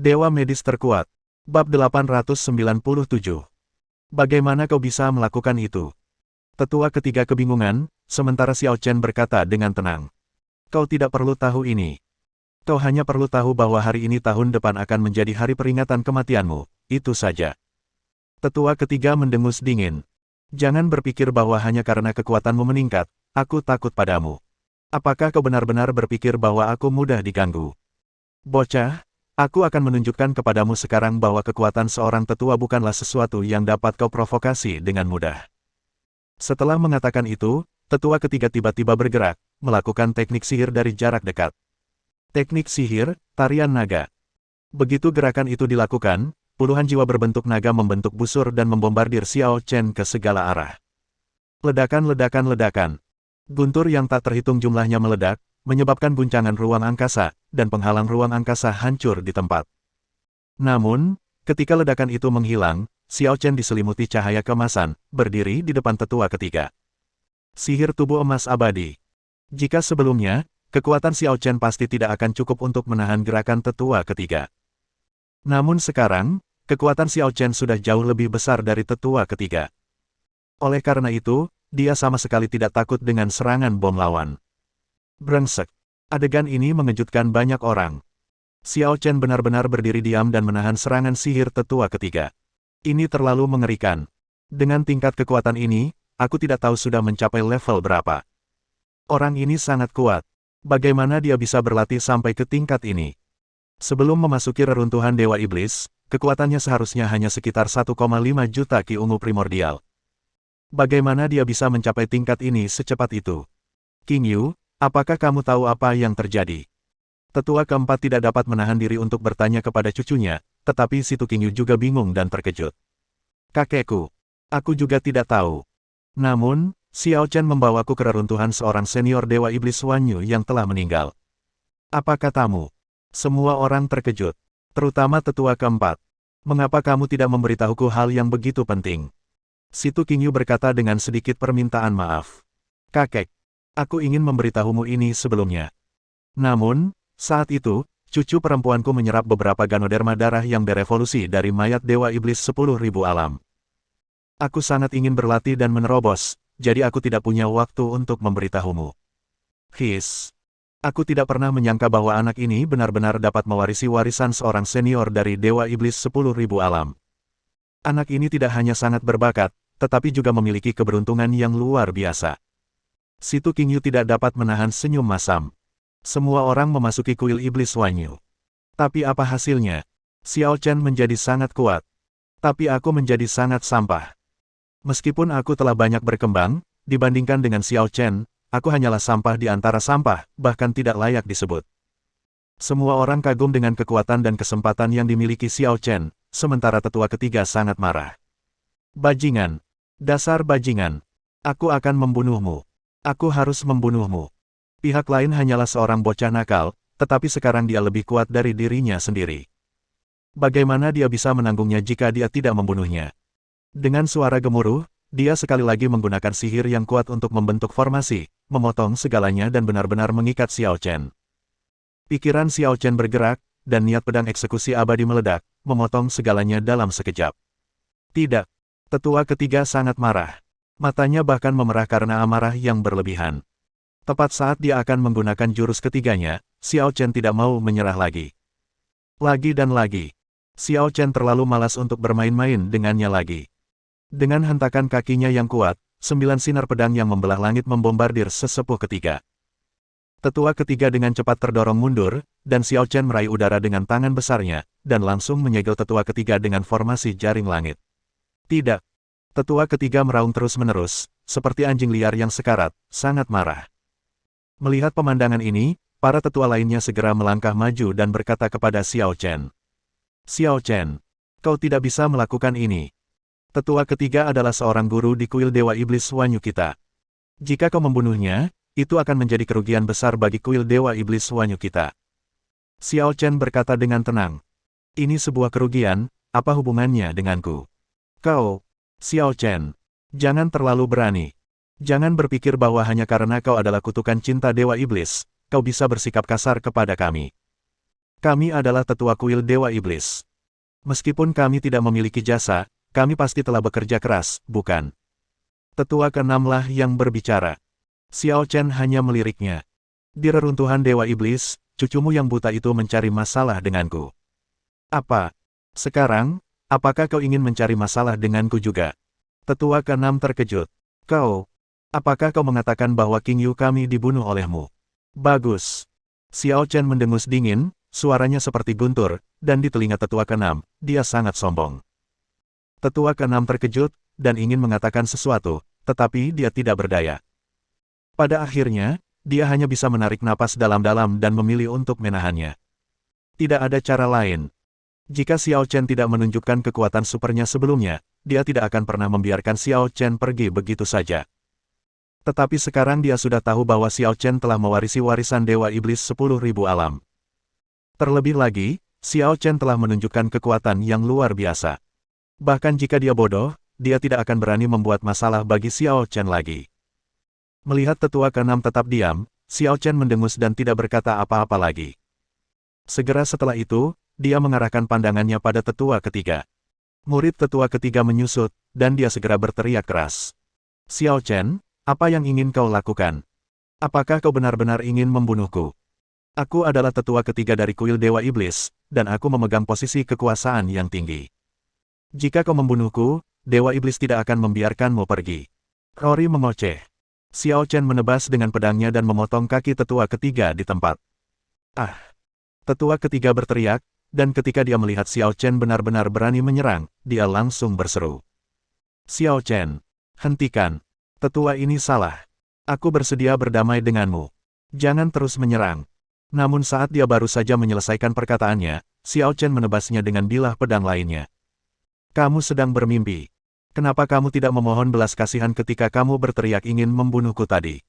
Dewa medis terkuat. Bab 897. Bagaimana kau bisa melakukan itu? Tetua ketiga kebingungan, sementara Xiao Chen berkata dengan tenang. Kau tidak perlu tahu ini. Kau hanya perlu tahu bahwa hari ini tahun depan akan menjadi hari peringatan kematianmu, itu saja. Tetua ketiga mendengus dingin. Jangan berpikir bahwa hanya karena kekuatanmu meningkat, aku takut padamu. Apakah kau benar-benar berpikir bahwa aku mudah diganggu? Bocah, aku akan menunjukkan kepadamu sekarang bahwa kekuatan seorang tetua bukanlah sesuatu yang dapat kau provokasi dengan mudah. Setelah mengatakan itu, tetua ketiga tiba-tiba bergerak, melakukan teknik sihir dari jarak dekat. Teknik sihir, tarian naga. Begitu gerakan itu dilakukan, puluhan jiwa berbentuk naga membentuk busur dan membombardir Xiao Chen ke segala arah. Ledakan-ledakan-ledakan. Guntur yang tak terhitung jumlahnya meledak, menyebabkan guncangan ruang angkasa, dan penghalang ruang angkasa hancur di tempat. Namun, ketika ledakan itu menghilang, Xiao Chen diselimuti cahaya keemasan, berdiri di depan tetua ketiga. Sihir tubuh emas abadi. Jika sebelumnya, kekuatan Xiao Chen pasti tidak akan cukup untuk menahan gerakan tetua ketiga. Namun sekarang, kekuatan Xiao Chen sudah jauh lebih besar dari tetua ketiga. Oleh karena itu, dia sama sekali tidak takut dengan serangan bom lawan. Brengsek. Adegan ini mengejutkan banyak orang. Xiao Chen benar-benar berdiri diam dan menahan serangan sihir tetua ketiga. Ini terlalu mengerikan. Dengan tingkat kekuatan ini, aku tidak tahu sudah mencapai level berapa. Orang ini sangat kuat. Bagaimana dia bisa berlatih sampai ke tingkat ini? Sebelum memasuki reruntuhan Dewa Iblis, kekuatannya seharusnya hanya sekitar 1,5 juta Ki ungu primordial. Bagaimana dia bisa mencapai tingkat ini secepat itu? King Yu, apakah kamu tahu apa yang terjadi? Tetua keempat tidak dapat menahan diri untuk bertanya kepada cucunya, tetapi si King Yu juga bingung dan terkejut. Kakekku, aku juga tidak tahu. Namun, Xiao Chen membawaku ke reruntuhan seorang senior Dewa Iblis Wan Yu yang telah meninggal. Apa katamu? Semua orang terkejut, terutama tetua keempat. Mengapa kamu tidak memberitahuku hal yang begitu penting? Si King Yu berkata dengan sedikit permintaan maaf. Kakek, aku ingin memberitahumu ini sebelumnya. Namun, saat itu, cucu perempuanku menyerap beberapa ganoderma darah yang berevolusi dari mayat Dewa Iblis 10.000 alam. Aku sangat ingin berlatih dan menerobos, jadi aku tidak punya waktu untuk memberitahumu. His. Aku tidak pernah menyangka bahwa anak ini benar-benar dapat mewarisi warisan seorang senior dari Dewa Iblis 10.000 alam. Anak ini tidak hanya sangat berbakat, tetapi juga memiliki keberuntungan yang luar biasa. Si King Yu tidak dapat menahan senyum masam. Semua orang memasuki kuil Iblis Wan Yu. Tapi apa hasilnya? Xiao Chen menjadi sangat kuat. Tapi aku menjadi sangat sampah. Meskipun aku telah banyak berkembang, dibandingkan dengan Xiao Chen, aku hanyalah sampah di antara sampah, bahkan tidak layak disebut. Semua orang kagum dengan kekuatan dan kesempatan yang dimiliki Xiao Chen, sementara tetua ketiga sangat marah. Bajingan. Dasar bajingan. Aku akan membunuhmu. Aku harus membunuhmu. Pihak lain hanyalah seorang bocah nakal, tetapi sekarang dia lebih kuat dari dirinya sendiri. Bagaimana dia bisa menanggungnya jika dia tidak membunuhnya? Dengan suara gemuruh, dia sekali lagi menggunakan sihir yang kuat untuk membentuk formasi, memotong segalanya dan benar-benar mengikat Xiao Chen. Pikiran Xiao Chen bergerak, dan niat pedang eksekusi abadi meledak, memotong segalanya dalam sekejap. Tidak. Tetua ketiga sangat marah. Matanya bahkan memerah karena amarah yang berlebihan. Tepat saat dia akan menggunakan jurus ketiganya, Xiao Chen tidak mau menyerah lagi. Lagi dan lagi. Xiao Chen terlalu malas untuk bermain-main dengannya lagi. Dengan hentakan kakinya yang kuat, 9 sinar pedang yang membelah langit membombardir sesepuh ketiga. Tetua ketiga dengan cepat terdorong mundur, dan Xiao Chen meraih udara dengan tangan besarnya, dan langsung menyegel tetua ketiga dengan formasi jaring langit. Tidak. Tetua ketiga meraung terus-menerus, seperti anjing liar yang sekarat, sangat marah. Melihat pemandangan ini, para tetua lainnya segera melangkah maju dan berkata kepada Xiao Chen. Xiao Chen, kau tidak bisa melakukan ini. Tetua ketiga adalah seorang guru di kuil Dewa Iblis Wan Yu kita. Jika kau membunuhnya, itu akan menjadi kerugian besar bagi kuil Dewa Iblis Wan Yu kita. Xiao Chen berkata dengan tenang. Ini sebuah kerugian, apa hubungannya denganku? Kau, Xiao Chen, jangan terlalu berani. Jangan berpikir bahwa hanya karena kau adalah kutukan cinta Dewa Iblis, kau bisa bersikap kasar kepada kami. Kami adalah tetua kuil Dewa Iblis. Meskipun kami tidak memiliki jasa, kami pasti telah bekerja keras, bukan? Tetua keenam lah yang berbicara. Xiao Chen hanya meliriknya. Di reruntuhan Dewa Iblis, cucumu yang buta itu mencari masalah denganku. Apa? Sekarang, apakah kau ingin mencari masalah denganku juga? Tetua keenam terkejut. Apakah kau mengatakan bahwa King Yu kami dibunuh olehmu? Bagus. Xiao Chen mendengus dingin, suaranya seperti guntur, dan di telinga tetua keenam, dia sangat sombong. Tetua keenam terkejut, dan ingin mengatakan sesuatu, tetapi dia tidak berdaya. Pada akhirnya, dia hanya bisa menarik napas dalam-dalam dan memilih untuk menahannya. Tidak ada cara lain. Jika Xiao Chen tidak menunjukkan kekuatan supernya sebelumnya, dia tidak akan pernah membiarkan Xiao Chen pergi begitu saja. Tetapi sekarang dia sudah tahu bahwa Xiao Chen telah mewarisi warisan Dewa Iblis 10.000 alam. Terlebih lagi, Xiao Chen telah menunjukkan kekuatan yang luar biasa. Bahkan jika dia bodoh, dia tidak akan berani membuat masalah bagi Xiao Chen lagi. Melihat tetua keenam tetap diam, Xiao Chen mendengus dan tidak berkata apa-apa lagi. Segera setelah itu, dia mengarahkan pandangannya pada tetua ketiga. Murid tetua ketiga menyusut, dan dia segera berteriak keras. Xiao Chen, apa yang ingin kau lakukan? Apakah kau benar-benar ingin membunuhku? Aku adalah tetua ketiga dari kuil Dewa Iblis, dan aku memegang posisi kekuasaan yang tinggi. Jika kau membunuhku, Dewa Iblis tidak akan membiarkanmu pergi. Rory mengoceh. Xiao Chen menebas dengan pedangnya dan memotong kaki tetua ketiga di tempat. Ah! Tetua ketiga berteriak, dan ketika dia melihat Xiao Chen benar-benar berani menyerang, dia langsung berseru. Xiao Chen, hentikan. Tetua ini salah. Aku bersedia berdamai denganmu. Jangan terus menyerang. Namun saat dia baru saja menyelesaikan perkataannya, Xiao Chen menebasnya dengan bilah pedang lainnya. Kamu sedang bermimpi. Kenapa kamu tidak memohon belas kasihan ketika kamu berteriak ingin membunuhku tadi?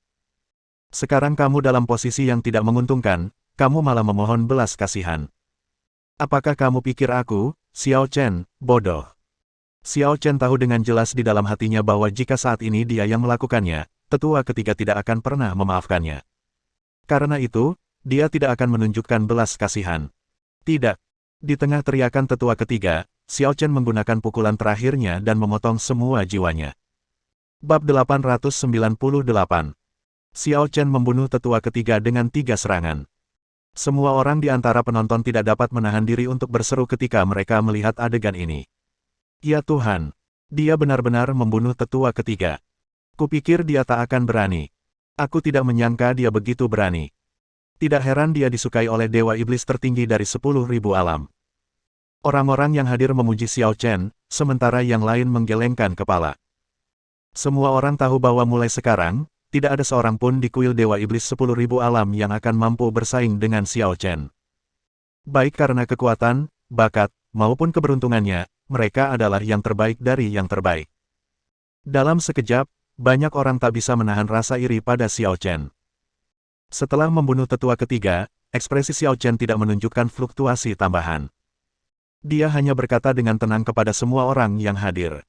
Sekarang kamu dalam posisi yang tidak menguntungkan, kamu malah memohon belas kasihan. Apakah kamu pikir aku, Xiao Chen, bodoh? Xiao Chen tahu dengan jelas di dalam hatinya bahwa jika saat ini dia yang melakukannya, tetua ketiga tidak akan pernah memaafkannya. Karena itu, dia tidak akan menunjukkan belas kasihan. Tidak. Di tengah teriakan tetua ketiga, Xiao Chen menggunakan pukulan terakhirnya dan memotong semua jiwanya. Bab 898. Xiao Chen membunuh tetua ketiga dengan 3 serangan. Semua orang di antara penonton tidak dapat menahan diri untuk berseru ketika mereka melihat adegan ini. Ya Tuhan, dia benar-benar membunuh tetua ketiga. Kupikir dia tak akan berani. Aku tidak menyangka dia begitu berani. Tidak heran dia disukai oleh Dewa Iblis tertinggi dari 10.000 alam. Orang-orang yang hadir memuji Xiao Chen, sementara yang lain menggelengkan kepala. Semua orang tahu bahwa mulai sekarang, tidak ada seorang pun di kuil Dewa Iblis 10.000 alam yang akan mampu bersaing dengan Xiao Chen. Baik karena kekuatan, bakat, maupun keberuntungannya, mereka adalah yang terbaik dari yang terbaik. Dalam sekejap, banyak orang tak bisa menahan rasa iri pada Xiao Chen. Setelah membunuh tetua ketiga, ekspresi Xiao Chen tidak menunjukkan fluktuasi tambahan. Dia hanya berkata dengan tenang kepada semua orang yang hadir.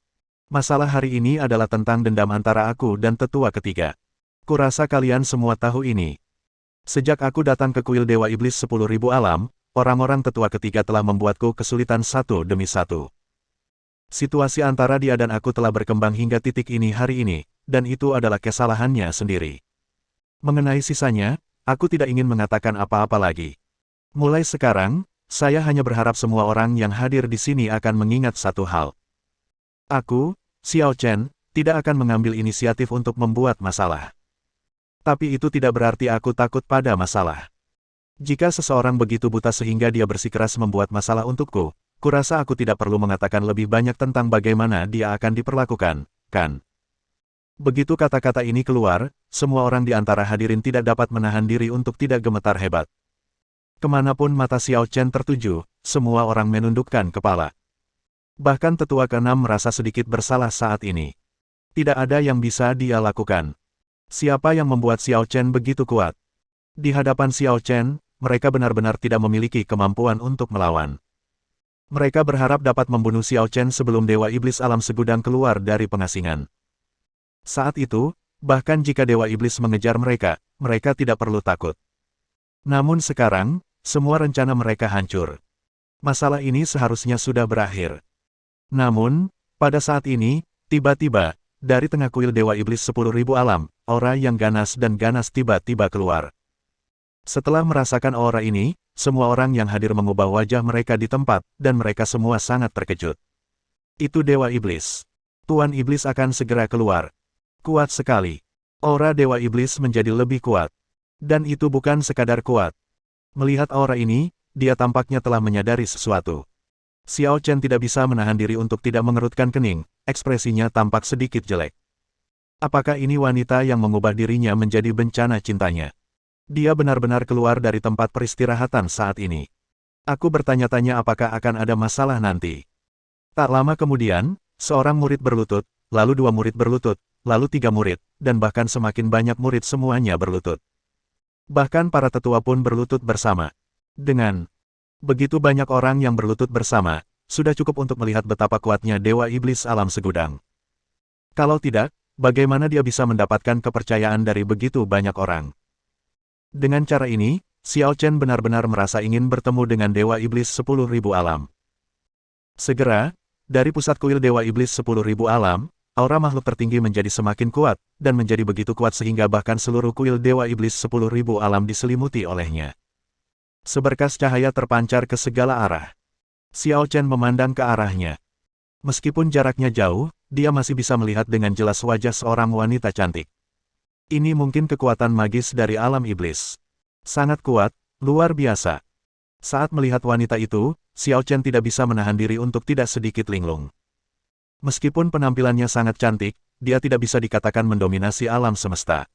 Masalah hari ini adalah tentang dendam antara aku dan tetua ketiga. Kurasa kalian semua tahu ini. Sejak aku datang ke kuil Dewa Iblis 10.000 alam, orang-orang tetua ketiga telah membuatku kesulitan satu demi satu. Situasi antara dia dan aku telah berkembang hingga titik ini hari ini, dan itu adalah kesalahannya sendiri. Mengenai sisanya, aku tidak ingin mengatakan apa-apa lagi. Mulai sekarang, saya hanya berharap semua orang yang hadir di sini akan mengingat satu hal. Aku, Xiao Chen, tidak akan mengambil inisiatif untuk membuat masalah. Tapi itu tidak berarti aku takut pada masalah. Jika seseorang begitu buta sehingga dia bersikeras membuat masalah untukku, kurasa aku tidak perlu mengatakan lebih banyak tentang bagaimana dia akan diperlakukan, kan? Begitu kata-kata ini keluar, semua orang di antara hadirin tidak dapat menahan diri untuk tidak gemetar hebat. Kemanapun mata Xiao Chen tertuju, semua orang menundukkan kepala. Bahkan tetua keenam merasa sedikit bersalah saat ini. Tidak ada yang bisa dia lakukan. Siapa yang membuat Xiao Chen begitu kuat? Di hadapan Xiao Chen, mereka benar-benar tidak memiliki kemampuan untuk melawan. Mereka berharap dapat membunuh Xiao Chen sebelum Dewa Iblis Alam Segudang keluar dari pengasingan. Saat itu, bahkan jika Dewa Iblis mengejar mereka, mereka tidak perlu takut. Namun sekarang, semua rencana mereka hancur. Masalah ini seharusnya sudah berakhir. Namun, pada saat ini, tiba-tiba, dari tengah kuil Dewa Iblis 10.000 alam, aura yang ganas dan ganas tiba-tiba keluar. Setelah merasakan aura ini, semua orang yang hadir mengubah wajah mereka di tempat, dan mereka semua sangat terkejut. Itu Dewa Iblis. Tuan Iblis akan segera keluar. Kuat sekali. Aura Dewa Iblis menjadi lebih kuat. Dan itu bukan sekadar kuat. Melihat aura ini, dia tampaknya telah menyadari sesuatu. Xiao Chen tidak bisa menahan diri untuk tidak mengerutkan kening, ekspresinya tampak sedikit jelek. Apakah ini wanita yang mengubah dirinya menjadi bencana cintanya? Dia benar-benar keluar dari tempat peristirahatan saat ini. Aku bertanya-tanya apakah akan ada masalah nanti. Tak lama kemudian, seorang murid berlutut, lalu 2 murid berlutut, lalu 3 murid, dan bahkan semakin banyak murid semuanya berlutut. Bahkan para tetua pun berlutut bersama. Dengan begitu banyak orang yang berlutut bersama, sudah cukup untuk melihat betapa kuatnya Dewa Iblis alam segudang. Kalau tidak, bagaimana dia bisa mendapatkan kepercayaan dari begitu banyak orang? Dengan cara ini, Xiao Chen benar-benar merasa ingin bertemu dengan Dewa Iblis 10.000 alam. Segera, dari pusat kuil Dewa Iblis 10.000 alam, aura makhluk tertinggi menjadi semakin kuat, dan menjadi begitu kuat sehingga bahkan seluruh kuil Dewa Iblis 10.000 alam diselimuti olehnya. Seberkas cahaya terpancar ke segala arah. Xiao Chen memandang ke arahnya. Meskipun jaraknya jauh, dia masih bisa melihat dengan jelas wajah seorang wanita cantik. Ini mungkin kekuatan magis dari alam iblis. Sangat kuat, luar biasa. Saat melihat wanita itu, Xiao Chen tidak bisa menahan diri untuk tidak sedikit linglung. Meskipun penampilannya sangat cantik, dia tidak bisa dikatakan mendominasi alam semesta.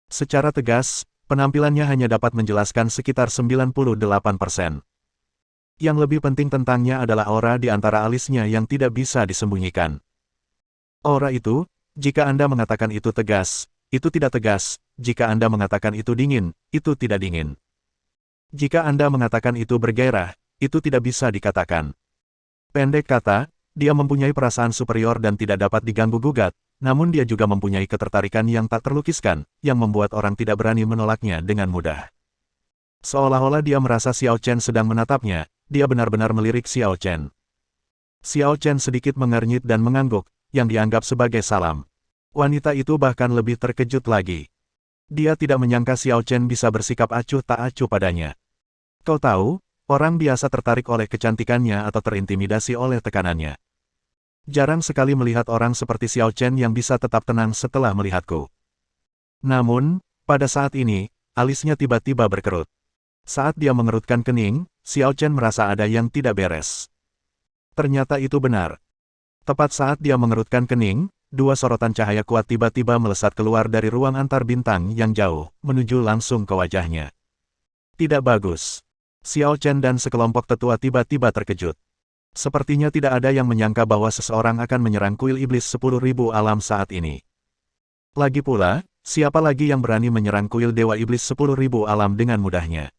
Secara tegas, penampilannya hanya dapat menjelaskan sekitar 98%. Yang lebih penting tentangnya adalah aura di antara alisnya yang tidak bisa disembunyikan. Aura itu, jika Anda mengatakan itu tegas, itu tidak tegas. Jika Anda mengatakan itu dingin, itu tidak dingin. Jika Anda mengatakan itu bergairah, itu tidak bisa dikatakan. Pendek kata, dia mempunyai perasaan superior dan tidak dapat diganggu-gugat, namun dia juga mempunyai ketertarikan yang tak terlukiskan, yang membuat orang tidak berani menolaknya dengan mudah. Seolah-olah dia merasa Xiao Chen sedang menatapnya, dia benar-benar melirik Xiao Chen. Xiao Chen sedikit mengernyit dan mengangguk, yang dianggap sebagai salam. Wanita itu bahkan lebih terkejut lagi. Dia tidak menyangka Xiao Chen bisa bersikap acuh tak acuh padanya. Kau tahu, orang biasa tertarik oleh kecantikannya atau terintimidasi oleh tekanannya. Jarang sekali melihat orang seperti Xiao Chen yang bisa tetap tenang setelah melihatku. Namun, pada saat ini, alisnya tiba-tiba berkerut. Saat dia mengerutkan kening, Xiao Chen merasa ada yang tidak beres. Ternyata itu benar. Tepat saat dia mengerutkan kening, 2 sorotan cahaya kuat tiba-tiba melesat keluar dari ruang antar bintang yang jauh, menuju langsung ke wajahnya. Tidak bagus. Xiao Chen dan sekelompok tetua tiba-tiba terkejut. Sepertinya tidak ada yang menyangka bahwa seseorang akan menyerang kuil iblis 10.000 alam saat ini. Lagi pula, siapa lagi yang berani menyerang kuil Dewa Iblis 10.000 alam dengan mudahnya?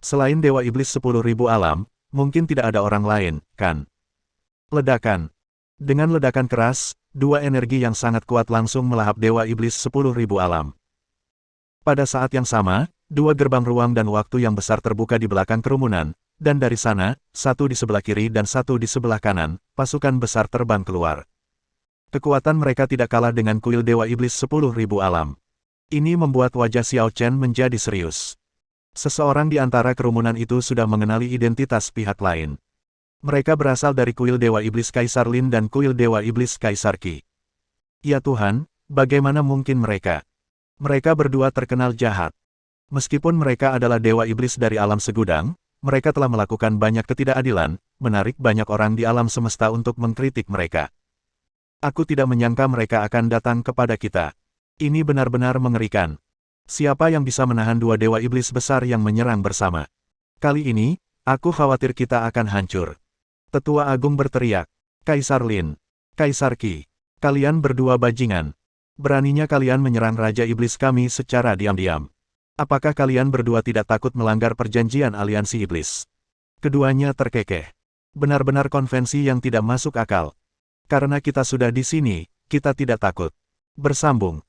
Selain Dewa Iblis 10.000 alam, mungkin tidak ada orang lain, kan? Ledakan. Dengan ledakan keras, 2 energi yang sangat kuat langsung melahap Dewa Iblis 10.000 alam. Pada saat yang sama, 2 gerbang ruang dan waktu yang besar terbuka di belakang kerumunan, dan dari sana, 1 di sebelah kiri dan 1 di sebelah kanan, pasukan besar terbang keluar. Kekuatan mereka tidak kalah dengan kuil Dewa Iblis 10.000 alam. Ini membuat wajah Xiao Chen menjadi serius. Seseorang di antara kerumunan itu sudah mengenali identitas pihak lain. Mereka berasal dari kuil Dewa Iblis Kaisar Lin dan kuil Dewa Iblis Kaisar Qi. Ya Tuhan, bagaimana mungkin mereka? Mereka berdua terkenal jahat. Meskipun mereka adalah Dewa Iblis dari alam segudang, mereka telah melakukan banyak ketidakadilan, menarik banyak orang di alam semesta untuk mengkritik mereka. Aku tidak menyangka mereka akan datang kepada kita. Ini benar-benar mengerikan. Siapa yang bisa menahan 2 Dewa Iblis besar yang menyerang bersama? Kali ini, aku khawatir kita akan hancur. Tetua Agung berteriak, Kaisar Lin, Kaisar Qi, kalian berdua bajingan. Beraninya kalian menyerang Raja Iblis kami secara diam-diam. Apakah kalian berdua tidak takut melanggar perjanjian aliansi iblis? Keduanya terkekeh. Benar-benar konvensi yang tidak masuk akal. Karena kita sudah di sini, kita tidak takut. Bersambung.